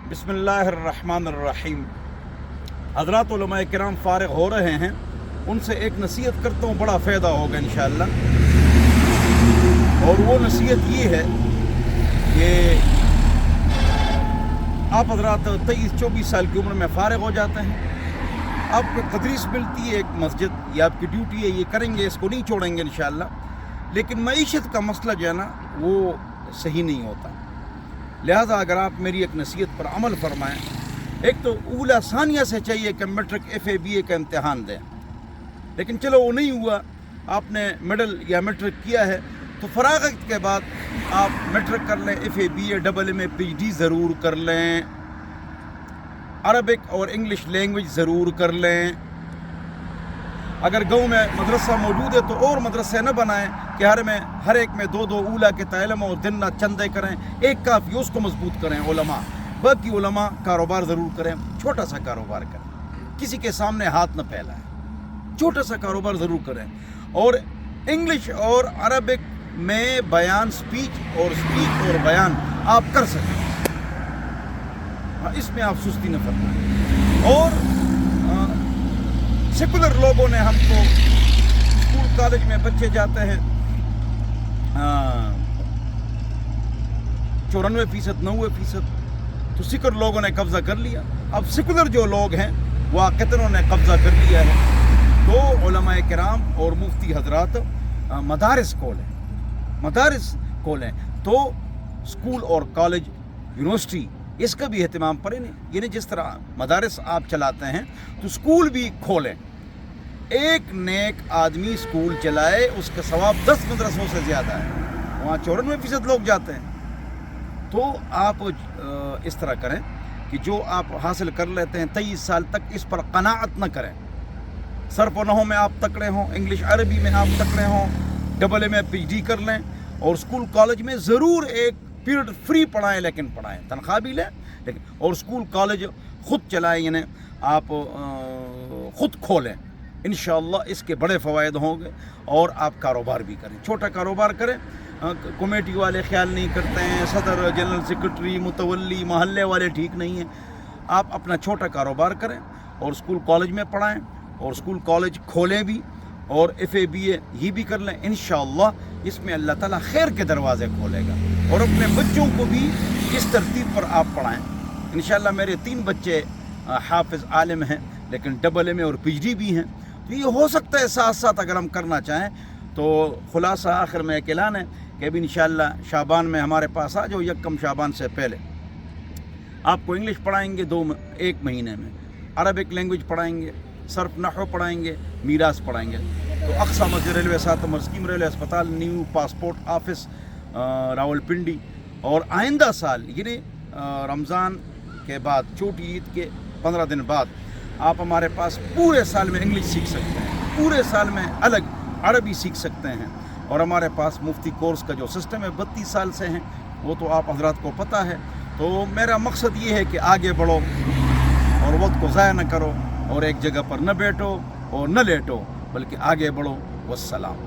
بسم اللہ الرحمن الرحیم۔ حضرات علماء کرام فارغ ہو رہے ہیں، ان سے ایک نصیحت کرتا ہوں، بڑا فائدہ ہوگا انشاءاللہ۔ اور وہ نصیحت یہ ہے کہ آپ حضرات 23-24 سال کی عمر میں فارغ ہو جاتے ہیں، آپ کو تدریس ملتی ہے ایک مسجد، یہ آپ کی ڈیوٹی ہے، یہ کریں گے، اس کو نہیں چھوڑیں گے انشاءاللہ۔ لیکن معیشت کا مسئلہ جو ہے نا وہ صحیح نہیں ہوتا، لہذا اگر آپ میری ایک نصیحت پر عمل فرمائیں، ایک تو اولا ثانیہ سے چاہیے کہ میٹرک ایف اے بی اے کا امتحان دیں، لیکن چلو وہ نہیں ہوا، آپ نے مڈل یا میٹرک کیا ہے تو فراغت کے بعد آپ میٹرک کر لیں، F A B A double M A P H D ضرور کر لیں، عربک اور انگلش لینگویج ضرور کر لیں۔ اگر گاؤں میں مدرسہ موجود ہے تو اور مدرسے نہ بنائیں کہ ہر ایک میں دو اولا کے تعلیم اور دن رات چندے کریں، ایک کافی، اس کو مضبوط کریں علماء۔ باقی علماء کاروبار ضرور کریں، چھوٹا سا کاروبار کریں، کسی کے سامنے ہاتھ نہ پھیلائیں، چھوٹا سا کاروبار ضرور کریں۔ اور انگلش اور عربک میں بیان، سپیچ اور بیان آپ کر سکیں، اس میں آپ سستی نہ فرمائیں۔ اور سیکولر لوگوں نے ہم کو اسکول کالج میں بچے جاتے ہیں 94%، 90%، تو سیکولر لوگوں نے قبضہ کر لیا۔ اب سیکولر جو لوگ ہیں وہ انہوں نے قبضہ کر لیا ہے، تو علماء کرام اور مفتی حضرات مدارس کھولیں، تو اسکول اور کالج، یونیورسٹی، اس کا بھی اہتمام کریں، یعنی جس طرح مدارس آپ چلاتے ہیں تو اسکول بھی کھولیں۔ ایک نیک آدمی اسکول چلائے، اس کا ثواب 10 مدرسوں سے زیادہ ہے، وہاں 94% لوگ جاتے ہیں۔ تو آپ اس طرح کریں کہ جو آپ حاصل کر لیتے ہیں 23 سال تک، اس پر قناعت نہ کریں۔ صرف و نحو میں آپ تکڑے ہوں، انگلش عربی میں آپ تکڑے ہوں، double M A P H D کر لیں، اور اسکول کالج میں ضرور ایک پیریڈ فری پڑھائیں، لیکن پڑھائیں، تنخواہ بھی لیں، لیکن اور اسکول کالج خود چلائیں، یعنی آپ خود کھولیں، انشاءاللہ اس کے بڑے فوائد ہوں گے۔ اور آپ کاروبار بھی کریں، چھوٹا کاروبار کریں، کمیٹی والے خیال نہیں کرتے ہیں، صدر، جنرل سیکرٹری، متولی، محلے والے ٹھیک نہیں ہیں، آپ اپنا چھوٹا کاروبار کریں اور اسکول کالج میں پڑھائیں، اور اسکول کالج کھولیں بھی، اور ایف اے بی اے یہ بھی کر لیں، انشاءاللہ اس میں اللہ تعالیٰ خیر کے دروازے کھولے گا۔ اور اپنے بچوں کو بھی اس ترتیب پر آپ پڑھائیں۔ انشاءاللہ میرے 3 بچے حافظ عالم ہیں، لیکن ڈبل ایم اے اور پی ایچ ڈی بھی ہیں، تو یہ ہو سکتا ہے ساتھ ساتھ اگر ہم کرنا چاہیں تو۔ خلاصہ آخر میں ایک اعلان ہے کہ ابھی انشاءاللہ شعبان میں ہمارے پاس آ جاؤ، 1 شعبان سے پہلے آپ کو انگلش پڑھائیں گے 1 مہینے میں، عربک لینگویج پڑھائیں گے، صرف نحو پڑھائیں گے، میراث پڑھائیں گے۔ تو اقصی مسجد ریلوے 7 نمبر اسکیم ریلوے اسپتال، new passport office, Rawal Pindi. اور آئندہ سال یعنی رمضان کے بعد، چھوٹی عید کے 15 دن بعد، آپ ہمارے پاس پورے سال میں انگلش سیکھ سکتے ہیں، پورے سال میں الگ عربی سیکھ سکتے ہیں۔ اور ہمارے پاس مفتی کورس کا جو سسٹم ہے 32 سال سے ہیں، وہ تو آپ حضرات کو پتہ ہے۔ تو میرا مقصد یہ ہے کہ آگے بڑھو اور وقت کو ضائع نہ کرو، اور ایک جگہ پر نہ بیٹھو اور نہ لیٹو، بلکہ آگے بڑھو۔ والسلام۔